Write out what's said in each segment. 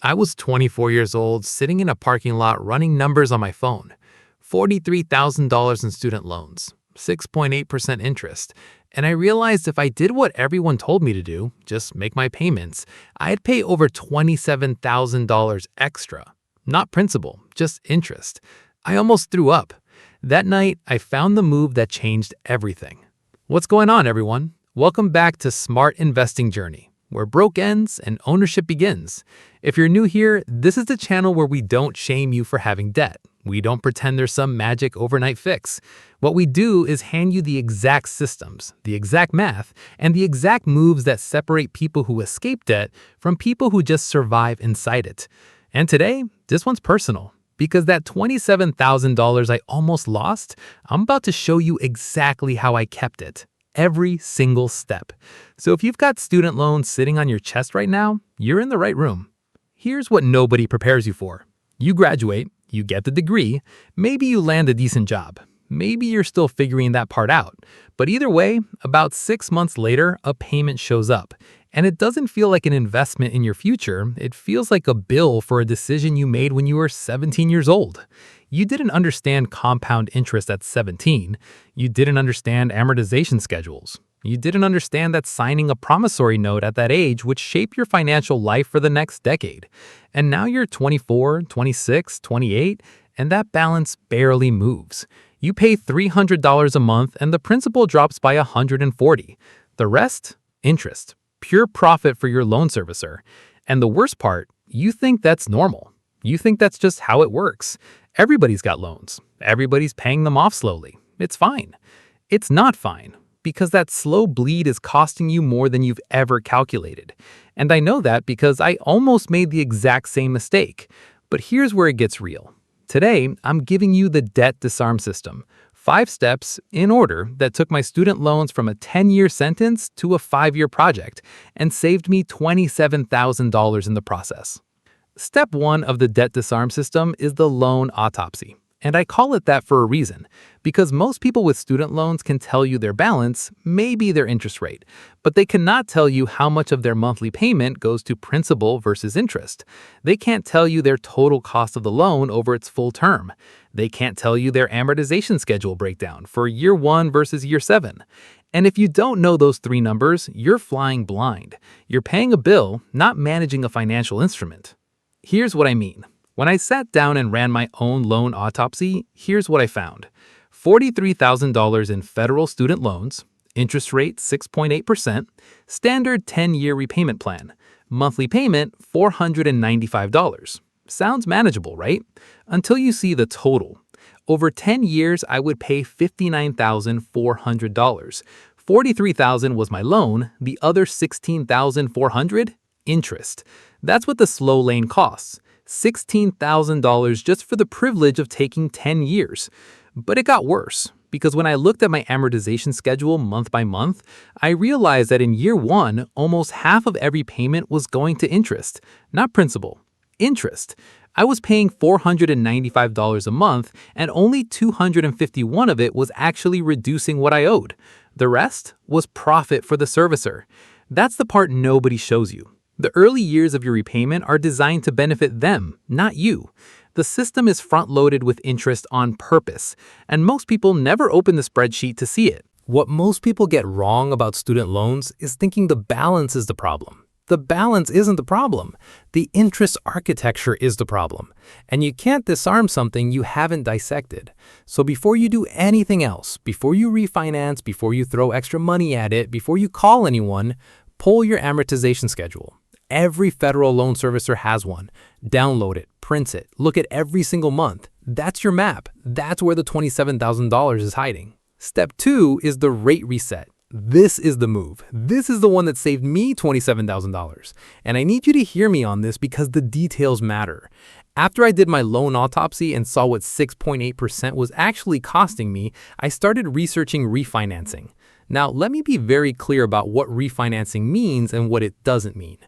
I was 24 years old, sitting in a parking lot running numbers on my phone. $43,000 in student loans, 6.8% interest. And I realized if I did what everyone told me to do, just make my payments, I'd pay over $27,000 extra. Not principal, just interest. I almost threw up. That night, I found the move that changed everything. What's going on, everyone? Welcome back to Smart Investing Journey, where broke ends and ownership begins. If you're new here, this is the channel where we don't shame you for having debt. We don't pretend there's some magic overnight fix. What we do is hand you the exact systems, the exact math, and the exact moves that separate people who escape debt from people who just survive inside it. And today, this one's personal. Because that $27,000 I almost lost, I'm about to show you exactly how I kept it. Every single step. So if you've got student loans sitting on your chest right now, you're in the right room. Here's what nobody prepares you for. You graduate, you get the degree, maybe you land a decent job. Maybe you're still figuring that part out. But either way, about 6 months later, a payment shows up. And it doesn't feel like an investment in your future, it feels like a bill for a decision you made when you were 17 years old. You didn't understand compound interest at 17. You didn't understand amortization schedules. You didn't understand that signing a promissory note at that age would shape your financial life for the next decade. And now you're 24, 26, 28, and that balance barely moves. You pay $300 a month and the principal drops by $140. The rest? Interest. Pure profit for your loan servicer. And the worst part, you think that's normal. You think that's just how it works. Everybody's got loans. Everybody's paying them off slowly. It's fine. It's not fine, because that slow bleed is costing you more than you've ever calculated. And I know that because I almost made the exact same mistake. But here's where it gets real. Today, I'm giving you the Debt Disarm System. 5 steps, in order, that took my student loans from a 10-year sentence to a 5-year project and saved me $27,000 in the process. Step 1 of the Debt Disarm System is the Loan Autopsy. And I call it that for a reason, because most people with student loans can tell you their balance, maybe their interest rate, but they cannot tell you how much of their monthly payment goes to principal versus interest. They can't tell you their total cost of the loan over its full term. They can't tell you their amortization schedule breakdown for year 1 versus year 7. And if you don't know those 3 numbers, you're flying blind. You're paying a bill, not managing a financial instrument. Here's what I mean. When I sat down and ran my own loan autopsy, here's what I found. $43,000 in federal student loans, interest rate 6.8%, standard 10-year repayment plan, monthly payment $495. Sounds manageable, right? Until you see the total. Over 10 years, I would pay $59,400. $43,000 was my loan, the other $16,400, interest. That's what the slow lane costs. $16,000 just for the privilege of taking 10 years. But it got worse, because when I looked at my amortization schedule month by month, I realized that in year 1, almost half of every payment was going to interest, not principal. Interest. I was paying $495 a month, and only $251 of it was actually reducing what I owed. The rest was profit for the servicer. That's the part nobody shows you. The early years of your repayment are designed to benefit them, not you. The system is front-loaded with interest on purpose, and most people never open the spreadsheet to see it. What most people get wrong about student loans is thinking the balance is the problem. The balance isn't the problem. The interest architecture is the problem. And you can't disarm something you haven't dissected. So before you do anything else, before you refinance, before you throw extra money at it, before you call anyone, pull your amortization schedule. Every federal loan servicer has one. Download it, print it, look at every single month. That's your map. That's where the $27,000 is hiding. Step 2 is the rate reset. This is the move. This is the one that saved me $27,000. And I need you to hear me on this because the details matter. After I did my loan autopsy and saw what 6.8% was actually costing me, I started researching refinancing. Now, let me be very clear about what refinancing means and what it doesn't mean.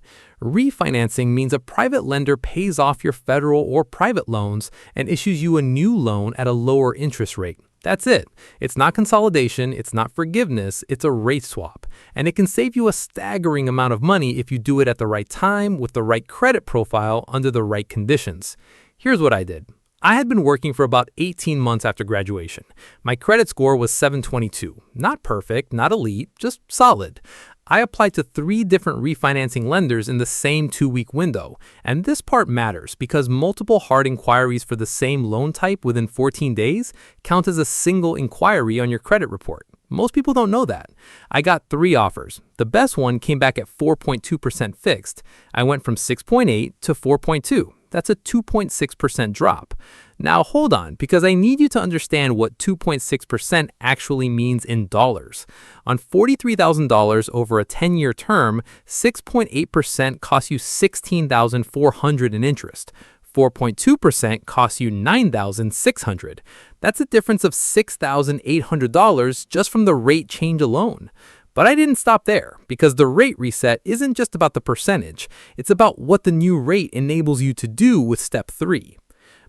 Refinancing means a private lender pays off your federal or private loans and issues you a new loan at a lower interest rate. That's it. It's not consolidation, it's not forgiveness, it's a rate swap. And it can save you a staggering amount of money if you do it at the right time, with the right credit profile, under the right conditions. Here's what I did. I had been working for about 18 months after graduation. My credit score was 722. Not perfect, not elite, just solid. I applied to 3 different refinancing lenders in the same 2-week window. And this part matters because multiple hard inquiries for the same loan type within 14 days count as a single inquiry on your credit report. Most people don't know that. I got 3 offers. The best one came back at 4.2% fixed. I went from 6.8 to 4.2. That's a 2.6% drop. Now hold on, because I need you to understand what 2.6% actually means in dollars. On $43,000 over a 10-year term, 6.8% costs you $16,400 in interest. 4.2% costs you $9,600. That's a difference of $6,800 just from the rate change alone. But I didn't stop there, because the rate reset isn't just about the percentage. It's about what the new rate enables you to do with step 3.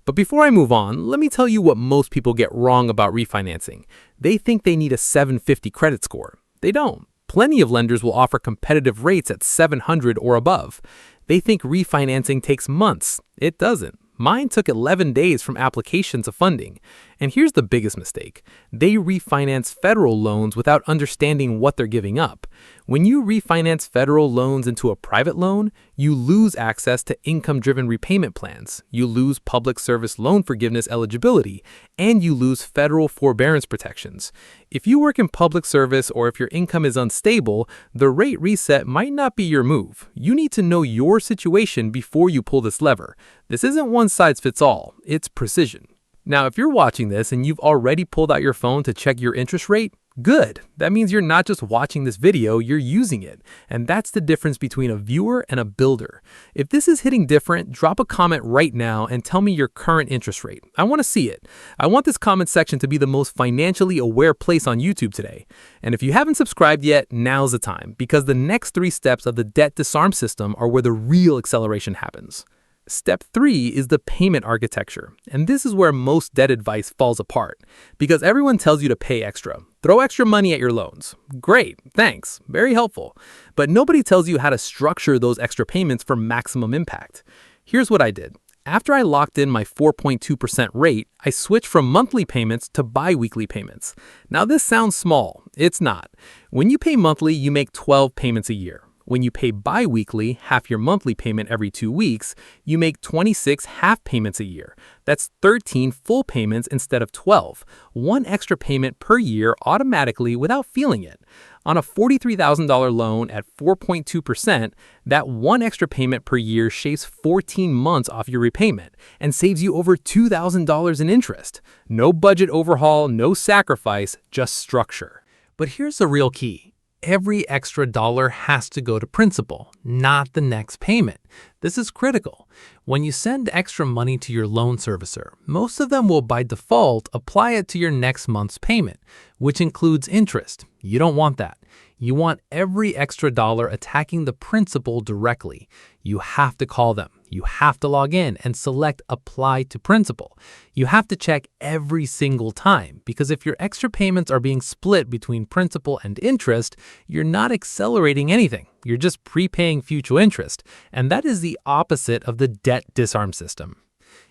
But before I move on, let me tell you what most people get wrong about refinancing. They think they need a 750 credit score. They don't. Plenty of lenders will offer competitive rates at 700 or above. They think refinancing takes months. It doesn't. Mine took 11 days from application to funding. And here's the biggest mistake. They refinance federal loans without understanding what they're giving up. When you refinance federal loans into a private loan, you lose access to income-driven repayment plans, you lose public service loan forgiveness eligibility, and you lose federal forbearance protections. If you work in public service or if your income is unstable, the rate reset might not be your move. You need to know your situation before you pull this lever. This isn't one size fits all, it's precision. Now, if you're watching this and you've already pulled out your phone to check your interest rate, good. That means you're not just watching this video, you're using it. And that's the difference between a viewer and a builder. If this is hitting different, drop a comment right now and tell me your current interest rate. I want to see it. I want this comment section to be the most financially aware place on YouTube today. And if you haven't subscribed yet, now's the time, because the next 3 steps of the Debt Disarm System are where the real acceleration happens. Step 3 is the payment architecture, and this is where most debt advice falls apart, because everyone tells you to pay extra. Throw extra money at your loans. Great, thanks, very helpful. But nobody tells you how to structure those extra payments for maximum impact. Here's what I did. After I locked in my 4.2% rate, I switched from monthly payments to bi-weekly payments. Now this sounds small. It's not. When you pay monthly, you make 12 payments a year. When you pay bi-weekly, half your monthly payment every 2 weeks, you make 26 half payments a year. That's 13 full payments instead of 12. 1 extra payment per year automatically without feeling it. On a $43,000 loan at 4.2%, that 1 extra payment per year shaves 14 months off your repayment and saves you over $2,000 in interest. No budget overhaul, no sacrifice, just structure. But here's the real key. Every extra dollar has to go to principal, not the next payment. This is critical. When you send extra money to your loan servicer, most of them will by default apply it to your next month's payment, which includes interest. You don't want that. You want every extra dollar attacking the principal directly. You have to call them. You have to log in and select Apply to Principal. You have to check every single time, because if your extra payments are being split between principal and interest, you're not accelerating anything. You're just prepaying future interest. And that is the opposite of the Debt Disarm System.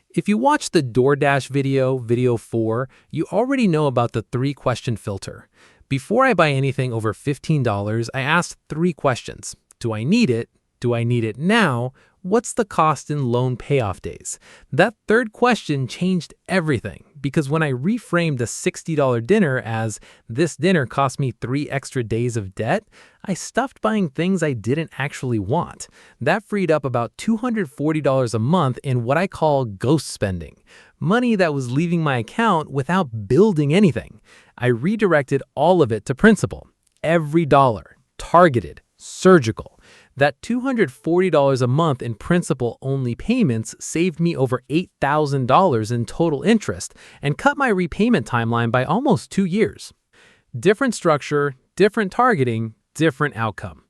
If you watch the DoorDash video 4, you already know about the 3-question filter. Before I buy anything over $15, I asked 3 questions. Do I need it? Do I need it now? What's the cost in loan payoff days? That 3rd question changed everything, because when I reframed a $60 dinner as this dinner cost me 3 extra days of debt, I stopped buying things I didn't actually want. That freed up about $240 a month in what I call ghost spending, money that was leaving my account without building anything. I redirected all of it to principal. Every dollar, targeted, surgical. That $240 a month in principal-only payments saved me over $8,000 in total interest and cut my repayment timeline by almost 2 years. Different structure, different targeting, different outcome.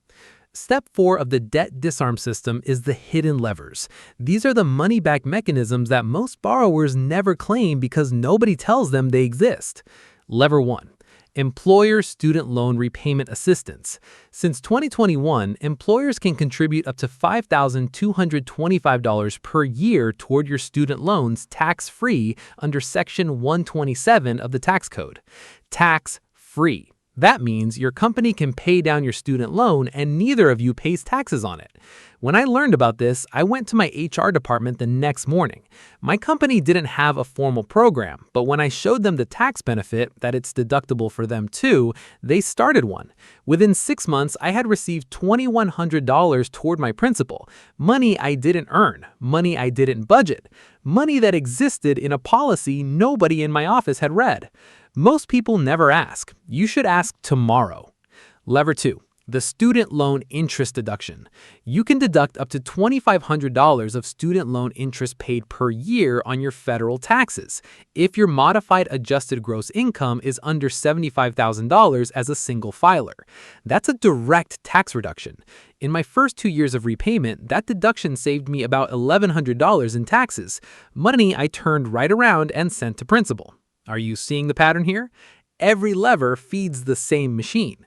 Step 4 of the Debt Disarm System is the hidden levers. These are the money-back mechanisms that most borrowers never claim because nobody tells them they exist. Lever 1. Employer Student Loan Repayment Assistance. Since 2021, employers can contribute up to $5,225 per year toward your student loans tax-free under Section 127 of the tax code. Tax-free. That means your company can pay down your student loan and neither of you pays taxes on it. When I learned about this, I went to my HR department the next morning. My company didn't have a formal program, but when I showed them the tax benefit, that it's deductible for them too, they started one. Within 6 months, I had received $2,100 toward my principal. Money I didn't earn, money I didn't budget, money that existed in a policy nobody in my office had read. Most people never ask. You should ask tomorrow. Lever 2. The student loan interest deduction. You can deduct up to $2,500 of student loan interest paid per year on your federal taxes if your modified adjusted gross income is under $75,000 as a single filer. That's a direct tax reduction. In my first 2 years of repayment, that deduction saved me about $1,100 in taxes, money I turned right around and sent to principal. Are you seeing the pattern here? Every lever feeds the same machine.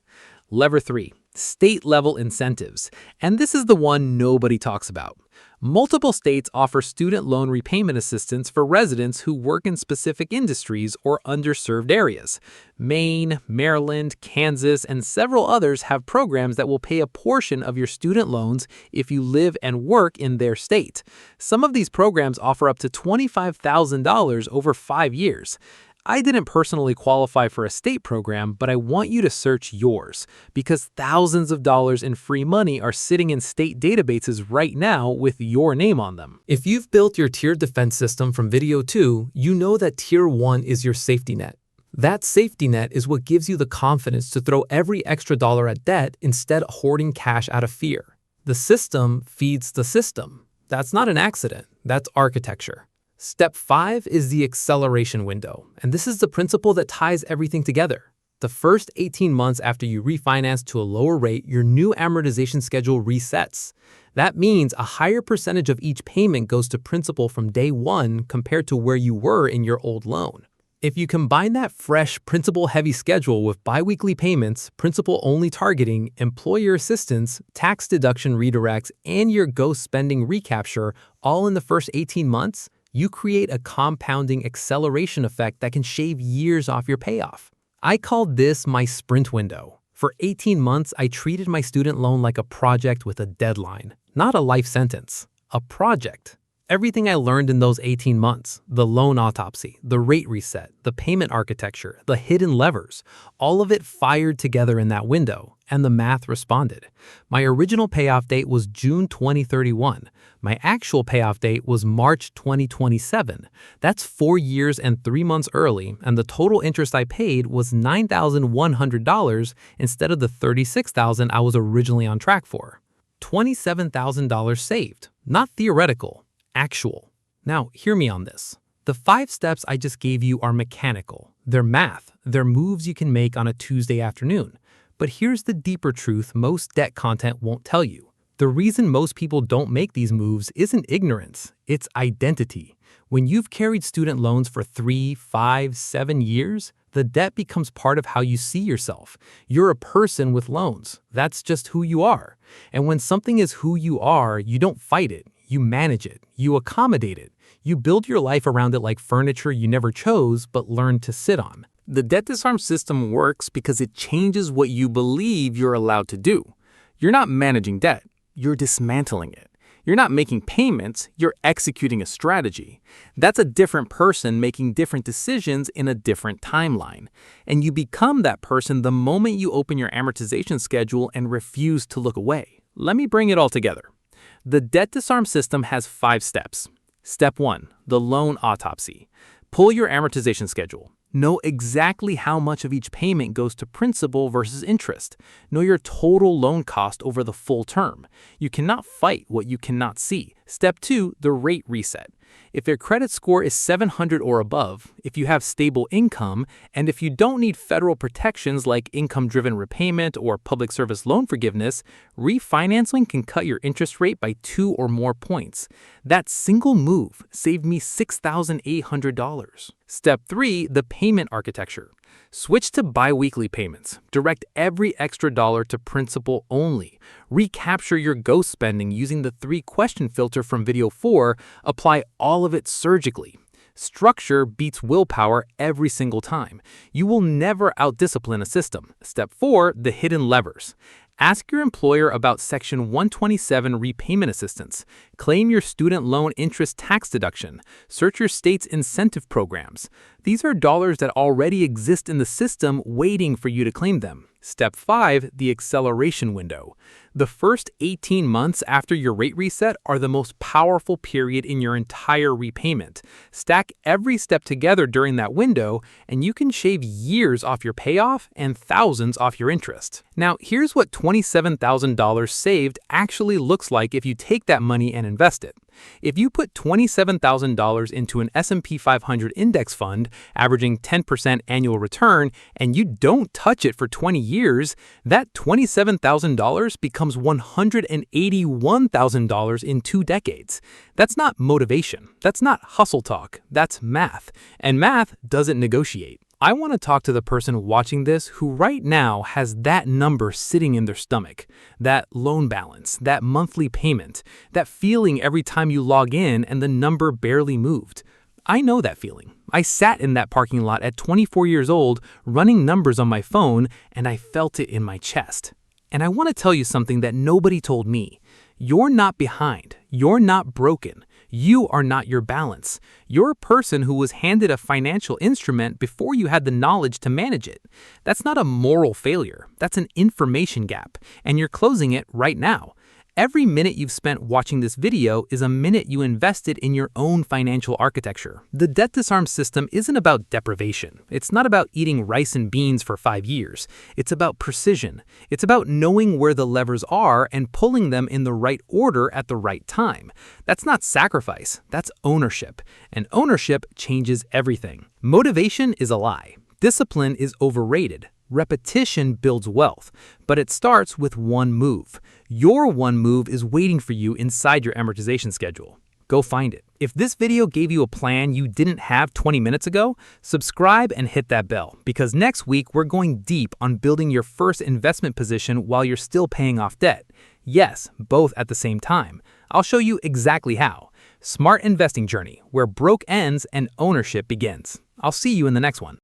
Lever 3. State-level incentives. And this is the one nobody talks about. Multiple states offer student loan repayment assistance for residents who work in specific industries or underserved areas. Maine, Maryland, Kansas, and several others have programs that will pay a portion of your student loans if you live and work in their state. Some of these programs offer up to $25,000 over 5 years. I didn't personally qualify for a state program, but I want you to search yours because thousands of dollars in free money are sitting in state databases right now with your name on them. If you've built your tiered defense system from video 2, you know that tier 1 is your safety net. That safety net is what gives you the confidence to throw every extra dollar at debt instead of hoarding cash out of fear. The system feeds the system. That's not an accident. That's architecture. Step 5 is the acceleration window, and this is the principle that ties everything together. The first 18 months after you refinance to a lower rate, your new amortization schedule resets. That means a higher percentage of each payment goes to principal from day 1 compared to where you were in your old loan. If you combine that fresh principal-heavy schedule with biweekly payments, principal-only targeting, employer assistance, tax deduction redirects, and your ghost spending recapture all in the first 18 months, you create a compounding acceleration effect that can shave years off your payoff. I called this my sprint window. For 18 months, I treated my student loan like a project with a deadline, not a life sentence. A project. Everything I learned in those 18 months, the loan autopsy, the rate reset, the payment architecture, the hidden levers, all of it fired together in that window, and the math responded. My original payoff date was June 2031. My actual payoff date was March 2027. That's 4 years and 3 months early, and the total interest I paid was $9,100 instead of the $36,000 I was originally on track for. $27,000 saved, not theoretical. Actual. Now, hear me on this. The 5 steps I just gave you are mechanical. They're math. They're moves you can make on a Tuesday afternoon. But here's the deeper truth most debt content won't tell you. The reason most people don't make these moves isn't ignorance. It's identity. When you've carried student loans for 3, 5, 7 years, the debt becomes part of how you see yourself. You're a person with loans. That's just who you are. And when something is who you are, you don't fight it. You manage it. You accommodate it. You build your life around it like furniture you never chose but learned to sit on. The Debt Disarm System works because it changes what you believe you're allowed to do. You're not managing debt. You're dismantling it. You're not making payments. You're executing a strategy. That's a different person making different decisions in a different timeline. And you become that person the moment you open your amortization schedule and refuse to look away. Let me bring it all together. The Debt Disarm System has 5 steps. Step 1, the loan autopsy. Pull your amortization schedule. Know exactly how much of each payment goes to principal versus interest. Know your total loan cost over the full term. You cannot fight what you cannot see. Step 2, the rate reset. If your credit score is 700 or above, if you have stable income, and if you don't need federal protections like income-driven repayment or public service loan forgiveness, refinancing can cut your interest rate by 2 or more points. That single move saved me $6,800. Step 3, the payment architecture. Switch to bi-weekly payments. Direct every extra dollar to principal only. Recapture your ghost spending using the 3-question filter from video 4. Apply all of it surgically. Structure beats willpower every single time. You will never outdiscipline a system. Step 4, the hidden levers. Ask your employer about Section 127 repayment assistance. Claim your student loan interest tax deduction. Search your state's incentive programs. These are dollars that already exist in the system waiting for you to claim them. Step 5, the acceleration window. The first 18 months after your rate reset are the most powerful period in your entire repayment. Stack every step together during that window, and you can shave years off your payoff and thousands off your interest. Now, here's what $27,000 saved actually looks like if you take that money and invest it. If you put $27,000 into an S&P 500 index fund, averaging 10% annual return, and you don't touch it for 20 years, that $27,000 becomes $181,000 in 2 decades. That's not motivation. That's not hustle talk. That's math. And math doesn't negotiate. I want to talk to the person watching this who right now has that number sitting in their stomach, that loan balance, that monthly payment, that feeling every time you log in and the number barely moved. I know that feeling. I sat in that parking lot at 24 years old, running numbers on my phone, and I felt it in my chest. And I want to tell you something that nobody told me. You're not behind. You're not broken. You are not your balance. You're a person who was handed a financial instrument before you had the knowledge to manage it. That's not a moral failure. That's an information gap, and you're closing it right now. Every minute you've spent watching this video is a minute you invested in your own financial architecture. The Debt Disarm System isn't about deprivation. It's not about eating rice and beans for 5 years. It's about precision. It's about knowing where the levers are and pulling them in the right order at the right time. That's not sacrifice. That's ownership. And ownership changes everything. Motivation is a lie. Discipline is overrated. Repetition builds wealth, but it starts with one move. Your one move is waiting for you inside your amortization schedule. Go find it. If this video gave you a plan you didn't have 20 minutes ago, subscribe and hit that bell, because next week we're going deep on building your first investment position while you're still paying off debt. Yes, both at the same time. I'll show you exactly how. Smart investing journey, where broke ends and ownership begins. I'll see you in the next one.